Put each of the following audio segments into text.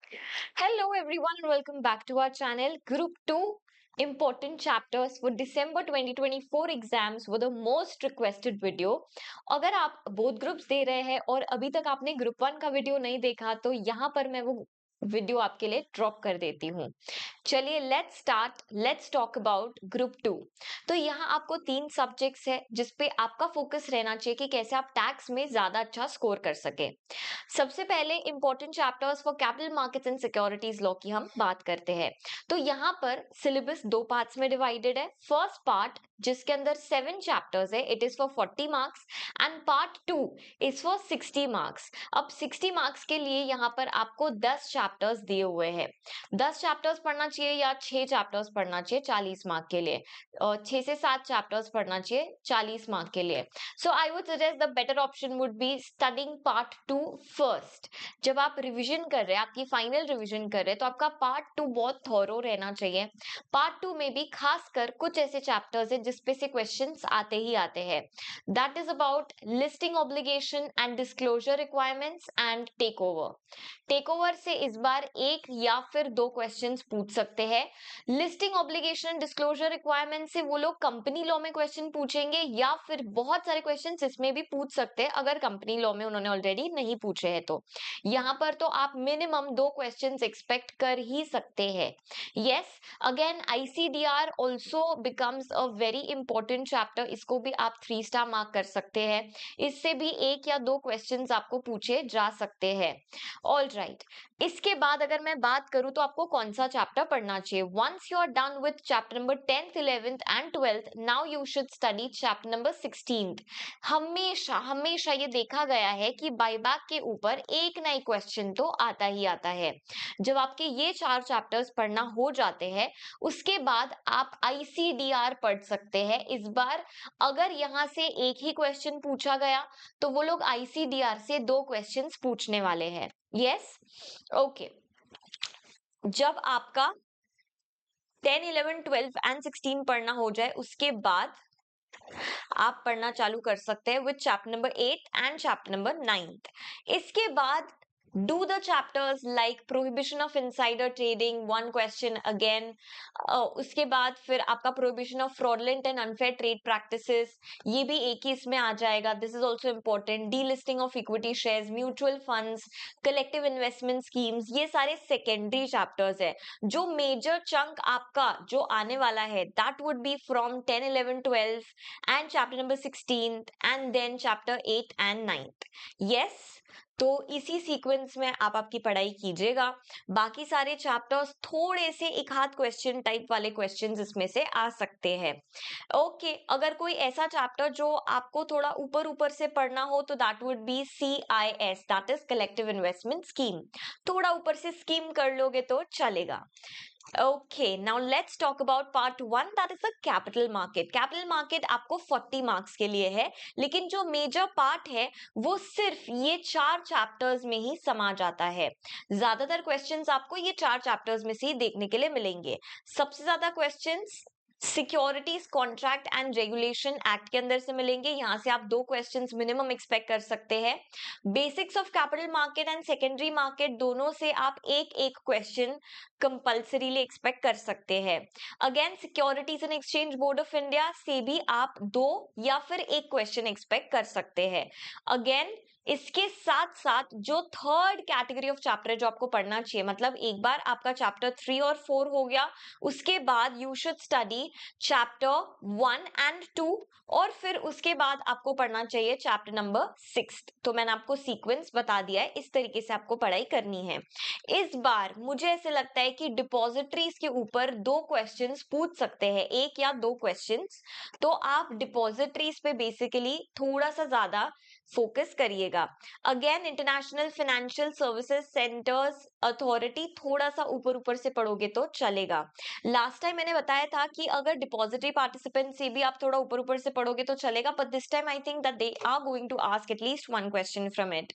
Hello everyone and welcome back to our channel. Group 2 important chapters for December 2024 exams were the most requested video. अगर आप both groups दे रहे हैं और अभी तक आपने group 1 का वीडियो नहीं देखा तो यहाँ पर मैं वो वीडियो आपके लिए ड्रॉप कर देती हूँ। चलिए लेट्स टॉक अबाउट ग्रुप 2। तो यहाँ आपको 3 सब्जेक्ट्स है जिसपे आपका फोकस रहना चाहिए कि कैसे आप टैक्स में ज्यादा अच्छा स्कोर कर सके। सबसे पहले important chapters for capital markets and securities law की हम बात करते हैं। तो यहाँ पर सिलेबस 2 पार्ट्स में डिवाइडेड है। फर्स्ट पार्ट जिसके अंदर 7 चैप्टर्स है, it is for 40 marks and part 2 is for 60 marks. अब 60 मार्क्स के लिए यहाँ पर आपको 10 चैप्टर्स दिए हुए हैं। 10 चैप्टर्स पढ़ना चाहिए या 6 चैप्टर्स पढ़ना चाहिए 40 मार्क के लिए, और 6 से 7 चैप्टर्स पढ़ना चाहिए 40 मार्क के लिए। So I would suggest the better option would be studying part 2 first. जब आप रिवीजन कर रहे हैं, आपकी फाइनल रिवीजन कर रहे हैं, तो आपका पार्ट 2 बहुत थॉरो रहना चाहिए। पार्ट 2 में भी खासकर कुछ ऐसे चैप्टर्स हैं जिसपे से क्वेश्चंस आते ही आते हैं। That is about listing obligation and disclosure requirements and take over. Take over से इस बार एक या फिर 2 क्वेश्चंस पूछ सकते हैं। लिस्टिंग ऑब्लिगेशन डिस्क्लोजर रिक्वायरमेंट से वो लोग कंपनी लॉ में क्वेश्चन पूछेंगे या फिर बहुत सारे क्वेश्चंस इसमें भी पूछ सकते हैं अगर कंपनी लॉ में उन्होंने ऑलरेडी नहीं पूछे हैं तो। यहाँ पर तो आप मिनिमम 2 क्वेश्चंस एक्सपेक्ट कर ही सकते हैं। Yes, again ICDR also becomes a very important chapter. इसको भी आप 3 स्टार मार्क कर सकते हैं। इससे भी 1 या 2 क्वेश्चंस आपको पूछे जा सकते हैं। ऑल राइट, इसके बाद अगर मैं बात करूं तो आपको कौन सा चैप्टर पढ़ना चाहिए। Once you are done with chapter number 10th 11th and 12th, now you should study chapter number 16th। हमेशा हमेशा ये देखा गया है कि बायबैक के ऊपर एक ना एक क्वेश्चन तो आता ही आता है। जब आपके ये 4 चैप्टर्स पढ़ना हो जाते हैं, उसके बाद आप आईसीडीआर पढ़ सकते हैं। इस बार अगर यहाँ से एक ही क्वेश्चन पूछा गया तो वो लोग आईसीडीआर से 2 क्वेश्चंस पूछने वाले हैं। Yes, okay. जब आपका 10 11 12 एंड 16 पढ़ना हो जाए उसके बाद आप पढ़ना चालू कर सकते हैं with chapter number 8 and chapter number 9। इसके बाद do the chapters like prohibition of insider trading, one question again। उसके बाद फिर आपका prohibition of fraudulent and unfair trade practices, ये भी एक ही इसमें आ जाएगा। this is also important। delisting of equity shares, mutual funds, collective investment schemes, ये सारे secondary chapters है। जो major chunk आपका जो आने वाला है that would be from 10 11 12 and chapter number 16th and then chapter 8 and 9th। yes, तो इसी सीक्वेंस में आप आपकी पढ़ाई कीजिएगा। बाकी सारे चैप्टर्स थोड़े से एक हाथ क्वेश्चन टाइप वाले क्वेश्चंस इसमें से आ सकते हैं। ओके, अगर कोई ऐसा चैप्टर जो आपको थोड़ा ऊपर ऊपर से पढ़ना हो तो that would B CIS, that is collective investment scheme. थोड़ा ऊपर से स्कीम कर लोगे तो चलेगा। Okay, now let's talk about part 1, that is the capital market। capital market आपको 40 मार्क्स के लिए है, लेकिन जो मेजर पार्ट है वो सिर्फ ये 4 चैप्टर्स में ही समा जाता है। ज्यादातर क्वेश्चंस आपको ये 4 चैप्टर्स में से ही देखने के लिए मिलेंगे। सबसे ज्यादा questions securities contract and regulation act के अंदर से मिलेंगे। यहाँ से आप 2 क्वेश्चंस मिनिमम एक्सपेक्ट कर सकते हैं। Basics of capital market and secondary market दोनों से आप एक एक क्वेश्चन कंपल्सरीली एक्सपेक्ट कर सकते हैं। Again securities and exchange board of India से भी आप 2 या फिर 1 क्वेश्चन एक्सपेक्ट कर सकते हैं। अगेन इसके साथ साथ जो थर्ड कैटेगरी ऑफ चैप्टर है जो आपको पढ़ना चाहिए, मतलब एक बार आपका चैप्टर 3 और 4 हो गया, उसके बाद you should study chapter 1 and 2 और फिर उसके बाद आपको पढ़ना चाहिए चैप्टर नंबर 6। तो मैंने आपको सीक्वेंस बता दिया है, इस तरीके से आपको पढ़ाई करनी है। इस बार मुझे ऐसे लगता है कि डिपॉजिटरीज के ऊपर 2 क्वेश्चंस पूछ सकते हैं, 1 या 2 क्वेश्चंस। तो आप डिपॉजिटरीज पे बेसिकली थोड़ा सा ज्यादा फोकस करिएगा। Again international financial services centres authority थोड़ा सा ऊपर ऊपर से पढ़ोगे तो चलेगा। लास्ट टाइम मैंने बताया था कि अगर डिपॉजिटरी पार्टिसिपेंट से भी आप थोड़ा ऊपर ऊपर से पढ़ोगे तो चलेगा, but this time I think that they are going to ask at least 1 question from it.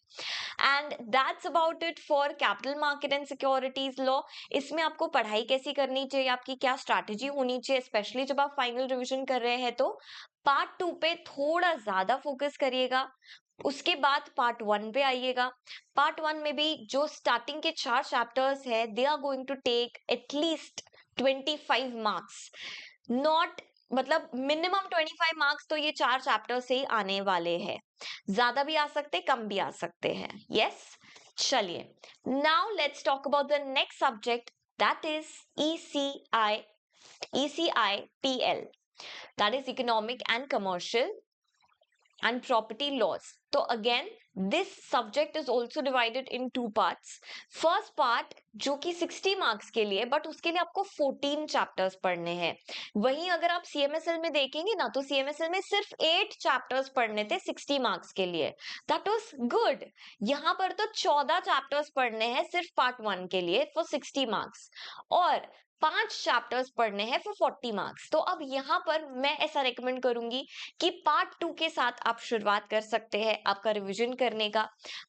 And that's about it for capital market and securities law. इसमें आपको पढ़ाई कैसी करनी चाहिए, आपकी क्या स्ट्रैटेजी होनी चाहिए, स्पेशली जब आप फाइनल रिविजन कर रहे हैं तो पार्ट 2 पे थोड़ा ज्यादा फोकस करिएगा। उसके बाद पार्ट 1 पे आइएगा। पार्ट 1 में भी जो स्टार्टिंग के 4 चैप्टर्स है, they are going to take at least 25 marks, not मतलब मिनिमम 25 मार्क्स तो ये 4 चैप्टर से ही आने वाले हैं। ज्यादा भी आ सकते, कम भी आ सकते हैं। यस, चलिए, now let's talk about the next subject, that is ECIPL, that is Economic and Commercial and Property Laws. So again, this subject is also divided in two parts. First part जो कि 60 marks के लिए, but उसके लिए आपको 14 chapters पढ़ने हैं। वहीं अगर आप CMSL में देखेंगे ना, तो CMSL में सिर्फ 8 चैप्टर्स पढ़ने थे 60 मार्क्स के लिए। That was good. यहाँ पर तो 14 चैप्टर्स पढ़ने हैं सिर्फ पार्ट 1 के लिए फॉर 60 मार्क्स, और 5 चैप्टर्स पढ़ने हैं फॉर 40 मार्क्स। तो अब यहाँ पर मैं ऐसा रेकमेंड करूंगी कि पार्ट 2 के साथ आप शुरुआत कर सकते हैं आपका रिवीजन करने का।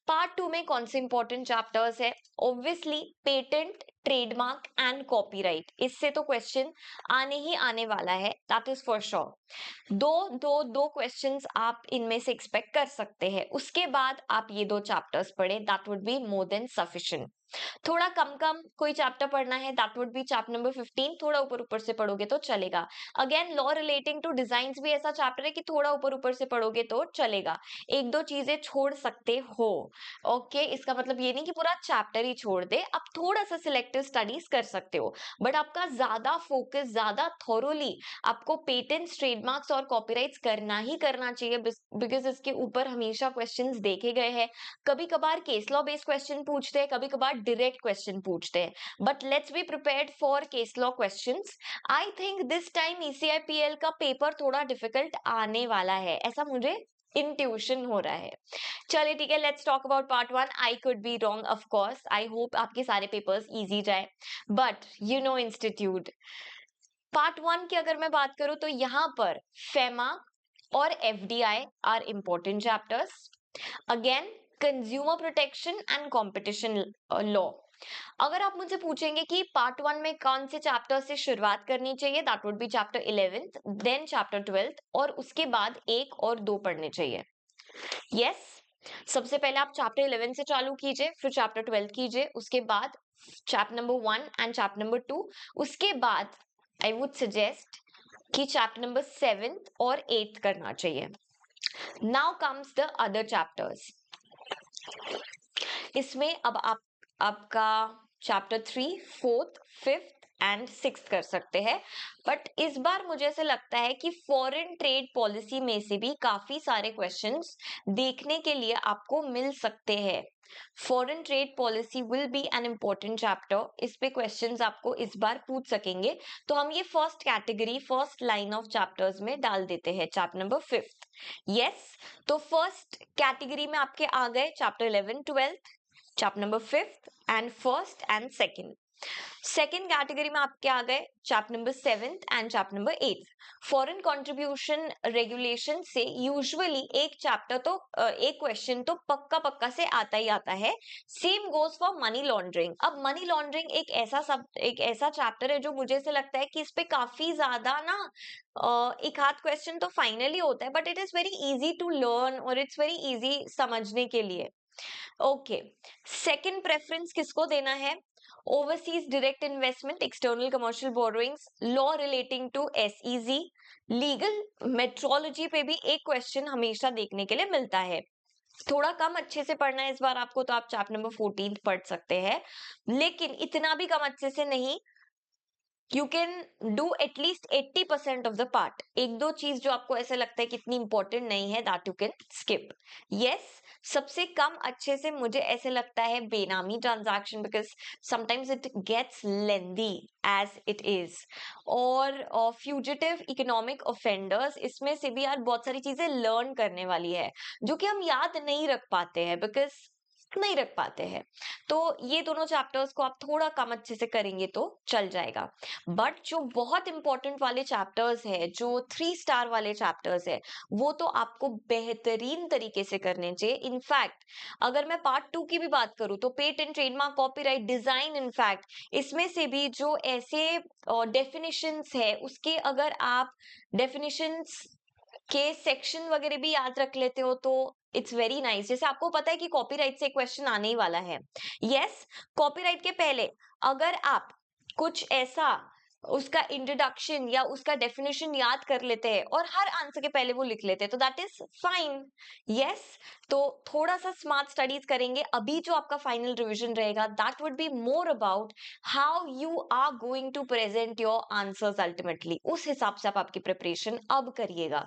पार्ट 2 में कौन से इंपॉर्टेंट चैप्टर्स है? Obviously patent, trademark and copyright, इससे तो क्वेश्चन आने ही आने वाला है, दैट इज फॉर श्योर। दो क्वेश्चंस आप इनमें से एक्सपेक्ट कर सकते हैं। उसके बाद आप ये 2 चैप्टर्स पढ़े, that would be more than sufficient. थोड़ा कम कोई चैप्टर पढ़ना है, that would be chapter number 15, थोड़ा ऊपर से पढ़ोगे तो चलेगा। Again law relating to designs भी ऐसा चैप्टर है कि थोड़ा ऊपर से पढ़ोगे तो चलेगा, 1-2 चीजें छोड़ सकते हो। ओके, इसका मतलब ये नहीं कि पूरा चैप्टर ही छोड़ दे, आप थोड़ा सा सिलेक्टिव स्टडीज कर सकते हो, बट आपका ज्यादा फोकस, ज्यादा थोरोली आपको पेटेंट्स, ट्रेडमार्क्स और कॉपीराइट्स करना ही करना चाहिए, बिकॉज इसके ऊपर हमेशा क्वेश्चंस देखे गए हैं। कभी कभार केस लॉ बेस्ड क्वेश्चन पूछते हैं, कभी कभार डायरेक्ट क्वेश्चन पूछते हैं, but let's be prepared for case law questions. I think this time ECIPL का पेपर थोड़ा डिफिकल्ट आने वाला है, ऐसा मुझे इंट्यूशन हो रहा है। चलिए ठीक है, let's talk about part 1। I could be wrong of course, I hope आपके सारे पेपर्स इजी जाए, but you know institute. Part 1 की अगर मैं बात करूं तो यहाँ पर फेमा और FDI are important chapters. Again consumer protection and competition law. अगर आप मुझे पूछेंगे कि पार्ट 1 में कौन से चैप्टर से शुरुआत करनी चाहिए, that would be chapter 11th, then chapter 12th, और उसके बाद 1 और 2 पढ़ने चाहिए। यस, सबसे पहले आप चैप्टर 11 से चालू कीजिए, फिर चैप्टर 12 कीजिए, उसके बाद chapter number 1 and chapter number 2, उसके बाद आई वुड सजेस्ट कि चैप्टर नंबर 7th और 8th करना चाहिए। Now comes the other chapters. इसमें अब आपका chapter 3, 4th, 5th and 6th कर सकते हैं, बट इस बार मुझे ऐसे लगता है कि फॉरेन ट्रेड पॉलिसी में से भी काफी सारे क्वेश्चंस देखने के लिए आपको मिल सकते हैं। Foreign trade policy will be an important chapter, इस पे क्वेश्चंस आपको इस बार पूछ सकेंगे, तो हम ये first category, first line of chapters में डाल देते हैं, चैप्टर नंबर 5th। यस, तो फर्स्ट कैटेगरी में आपके आ गए chapter 11, 12th, chapter number 5th and 1st and 2nd। Second category में आपके आ गए chapter number 7th and chapter number 8th। Foreign contribution regulation से यूजुअली एक चैप्टर तो एक क्वेश्चन तो पक्का से आता ही आता है। Same goes for money laundering. अब मनी लॉन्ड्रिंग एक ऐसा चैप्टर है जो मुझे ऐसे लगता है कि इस पे काफी ज्यादा ना एक हाथ क्वेश्चन तो फाइनली होता है, but it is very easy to learn और इट्स वेरी इजी समझने के लिए। ओके, सेकंड प्रेफरेंस किसको देना है? Overseas direct investment, external commercial borrowings, law relating to SEZ, legal metrology पे भी एक क्वेश्चन हमेशा देखने के लिए मिलता है। थोड़ा कम अच्छे से पढ़ना है इस बार आपको, तो आप चैप्टर नंबर 14 पढ़ सकते हैं, लेकिन इतना भी कम अच्छे से नहीं। You can do at least 80% of the part. एक दो चीज जो आपको ऐसा लगता है कि इतनी इंपॉर्टेंट नहीं है, that you can skip. Yes, सबसे कम अच्छे से मुझे ऐसे लगता है benami transaction, because sometimes it gets lengthy as it is, और फ्यूजिटिव इकोनॉमिक ऑफेंडर्स, इसमें से भी यार बहुत सारी चीजें लर्न करने वाली है जो कि हम याद नहीं रख पाते हैं, बिकॉज नहीं रख पाते हैं। तो ये दोनों चैप्टर्स को आप थोड़ा कम अच्छे से करेंगे तो चल जाएगा। बट जो बहुत इंपॉर्टेंट वाले चैप्टर्स है, जो 3 स्टार वाले चैप्टर्स है, वो तो आपको बेहतरीन तरीके से करने चाहिए। इनफैक्ट अगर मैं पार्ट 2 की भी बात करूं तो patent, trademark, copyright, design, in fact इसमें से भी जो ऐसे डेफिनेशंस है, उसके अगर आप डेफिनेशंस के सेक्शन वगैरह भी याद रख लेते हो तो इट्स वेरी नाइस। जैसे आपको पता है कि कॉपीराइट से क्वेश्चन आने ही वाला है। यस, कॉपीराइट के पहले अगर आप कुछ ऐसा उसका इंट्रोडक्शन या उसका डेफिनेशन याद कर लेते हैं और हर आंसर के पहले वो लिख लेते हैं तो दैट इज फाइन। यस, तो थोड़ा सा स्मार्ट स्टडीज करेंगे। अभी जो आपका फाइनल रिवीजन रहेगा that would be more about how you are going to present your answers ultimately. उस हिसाब से आप आपकी प्रिपरेशन अब करिएगा।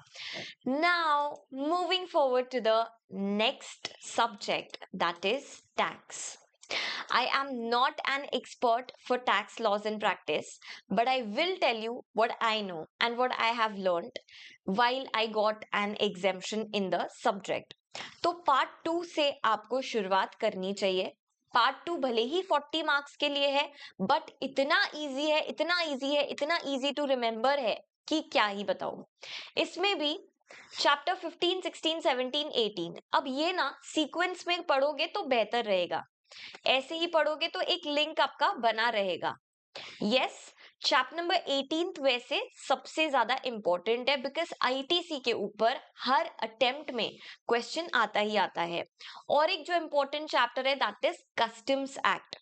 Now moving forward to the next subject that is tax. I am not an expert for tax laws in practice, but I will tell you what I know and what I have learned while I got an exemption in the subject. तो part 2 से आपको शुरुआत करनी चाहिए। Part 2 भले ही 40 marks के लिए है, बट इतना इजी है, इतना इजी है, इतना इजी टू रिमेम्बर है कि क्या ही बताऊं। इसमें भी चैप्टर 15, 16, 17, 18, अब ये ना सीक्वेंस में पढ़ोगे तो बेहतर रहेगा। ऐसे ही पढ़ोगे तो एक लिंक आपका बना रहेगा। यस, चैप्टर नंबर 18 वैसे सबसे ज्यादा इंपॉर्टेंट है बिकॉज आईटीसी के ऊपर हर अटेम्प्ट में क्वेश्चन आता ही आता है। और एक जो इंपॉर्टेंट चैप्टर है that is customs act.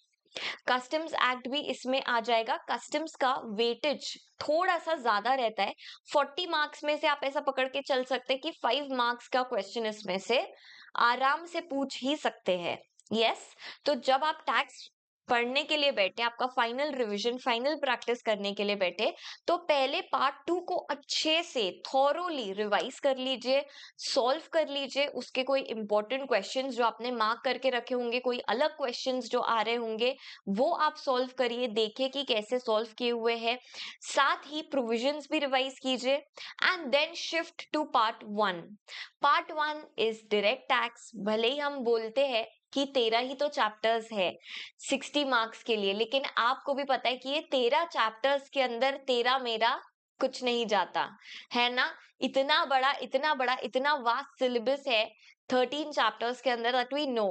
Customs act भी इसमें आ जाएगा। कस्टम्स का वेटेज थोड़ा सा ज्यादा रहता है। 40 मार्क्स में से आप ऐसा पकड़ के चल सकते हैं कि 5 मार्क्स का क्वेश्चन इसमें से आराम से पूछ ही सकते हैं। यस, तो जब आप टैक्स पढ़ने के लिए बैठे, आपका फाइनल रिवीजन, फाइनल प्रैक्टिस करने के लिए बैठे, तो पहले पार्ट 2 को अच्छे से थॉरोली रिवाइज कर लीजिए, सॉल्व कर लीजिए। उसके कोई इंपॉर्टेंट क्वेश्चंस जो आपने मार्क करके रखे होंगे, कोई अलग क्वेश्चंस जो आ रहे होंगे, वो आप सॉल्व करिए, देखिए कि कैसे सॉल्व किए हुए हैं। साथ ही प्रोविजंस भी रिवाइज कीजिए and then shift to part 1। Part 1 is direct tax. भले ही हम बोलते हैं कि 13 ही तो चैप्टर्स है 60 मार्क्स के लिए, लेकिन आपको भी पता है कि ये 13 चैप्टर्स के अंदर तेरा मेरा कुछ नहीं जाता है ना। इतना बड़ा, इतना बड़ा, इतना वास्ट सिलेबस है 13 चैप्टर्स के अंदर दैट वी नो।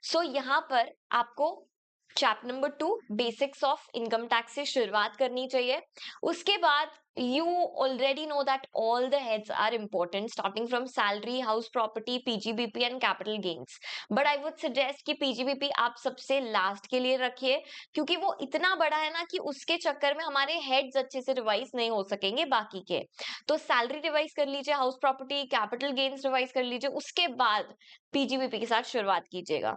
सो यहाँ पर आपको chapter number 2 basics of income tax से शुरुआत करनी चाहिए। उसके बाद you already know that all the heads are important starting from salary, house property, PGBP and capital gains, but I would suggest कि PGBP आप सबसे लास्ट के लिए रखिए क्योंकि वो इतना बड़ा है ना कि उसके चक्कर में हमारे हेड्स अच्छे से रिवाइज नहीं हो सकेंगे बाकी के। तो सैलरी रिवाइज कर लीजिए, house property, capital gains revise कर लीजिए, उसके बाद PGBP के साथ शुरुआत कीजिएगा।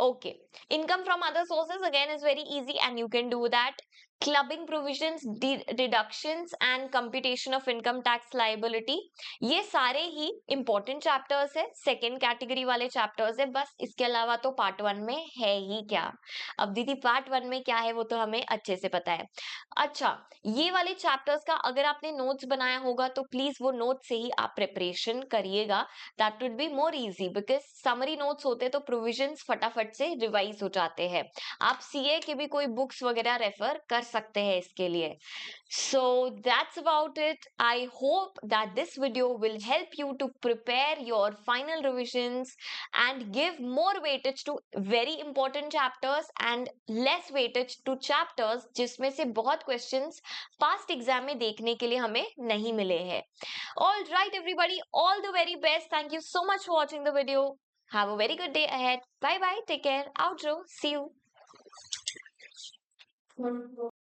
Okay, income from other sources again is very easy and you can do that. Clubbing provisions, deductions and computation of income tax liability, ये सारे ही इंपॉर्टेंट चैप्टर्स है, सेकेंड कैटेगरी वाले चैप्टर्स है। बस इसके अलावा तो पार्ट 1 में है ही क्या। अब दीदी पार्ट 1 में क्या है वो तो हमें अच्छे से पता है। अच्छा, ये वाले चैप्टर्स का अगर आपने नोट्स बनाया होगा तो प्लीज वो नोट से ही आप प्रिपरेशन करिएगा, that would be more easy because summary notes होते तो प्रोविजंस फटाफट से रिवाइज हो जाते हैं। आप सीए के भी कोई बुक्स वगैरह रेफर कर सकते हैं इसके लिए। So that's about it. I hope that this video will help you to prepare your final revisions and give more weightage to very important chapters and less weightage to chapters जिसमें से बहुत questions past exam में देखने के लिए हमें नहीं मिले हैं। All right, everybody, all the very best. Thank you so much for watching the video. Have a very good day ahead. Bye bye. Take care. Outro. See you.